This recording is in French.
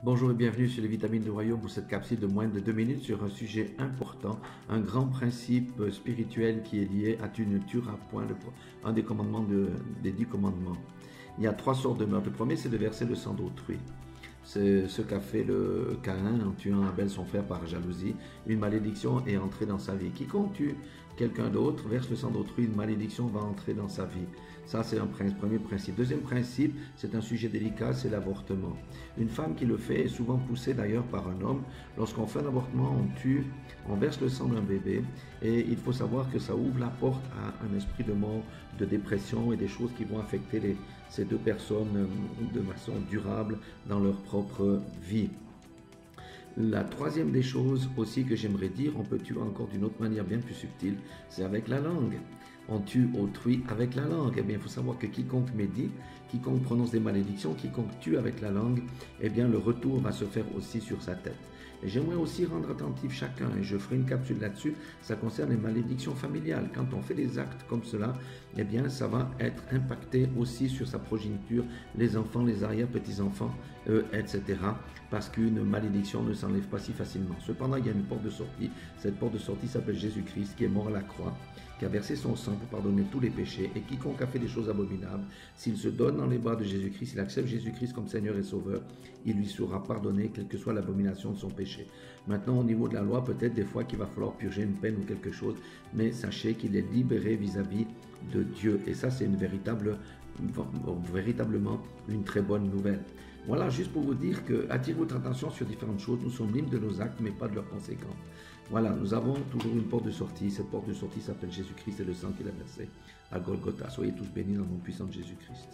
Bonjour et bienvenue sur les vitamines du royaume pour cette capsule de moins de 2 minutes sur un sujet important, un grand principe spirituel qui est lié à tu ne tueras point, un des commandements des 10 commandements. Il y a 3 sortes de meurtres. Le premier, c'est de verser le sang d'autrui. C'est ce qu'a fait le Caïn en tuant Abel son frère par jalousie. Une malédiction est entrée dans sa vie. Quiconque tue quelqu'un d'autre verse le sang d'autrui, une malédiction va entrer dans sa vie. Ça, c'est un premier principe. Deuxième principe, c'est un sujet délicat, c'est l'avortement. Une femme qui le fait est souvent poussée d'ailleurs par un homme. Lorsqu'on fait un avortement, on tue, on verse le sang d'un bébé et il faut savoir que ça ouvre la porte à un esprit de mort, de dépression et des choses qui vont affecter ces deux personnes de façon durable dans leur propre vie. La troisième des choses aussi que j'aimerais dire, on peut tuer encore d'une autre manière bien plus subtile, c'est avec la langue. On tue autrui avec la langue. Eh bien, il faut savoir que quiconque médite, quiconque prononce des malédictions, quiconque tue avec la langue, eh bien, le retour va se faire aussi sur sa tête. Et j'aimerais aussi rendre attentif chacun, et je ferai une capsule là-dessus, ça concerne les malédictions familiales. Quand on fait des actes comme cela, eh bien, ça va être impacté aussi sur sa progéniture, les enfants, les arrière-petits-enfants, etc. Parce qu'une malédiction ne s'enlève pas si facilement. Cependant, il y a une porte de sortie. Cette porte de sortie s'appelle Jésus-Christ, qui est mort à la croix, qui a versé son sang pour pardonner tous les péchés, et quiconque a fait des choses abominables, s'il se donne dans les bras de Jésus-Christ, il accepte Jésus-Christ comme Seigneur et Sauveur, il lui sera pardonné, quelle que soit l'abomination de son péché. Maintenant, au niveau de la loi, peut-être des fois qu'il va falloir purger une peine ou quelque chose, mais sachez qu'il est libéré vis-à-vis de Dieu, et ça, c'est véritablement une très bonne nouvelle. Voilà, juste pour vous dire que, attirez votre attention sur différentes choses. Nous sommes libres de nos actes, mais pas de leurs conséquences. Voilà, nous avons toujours une porte de sortie. Cette porte de sortie s'appelle Jésus-Christ et le sang qu'il a versé à Golgotha. Soyez tous bénis dans le nom puissant de Jésus-Christ.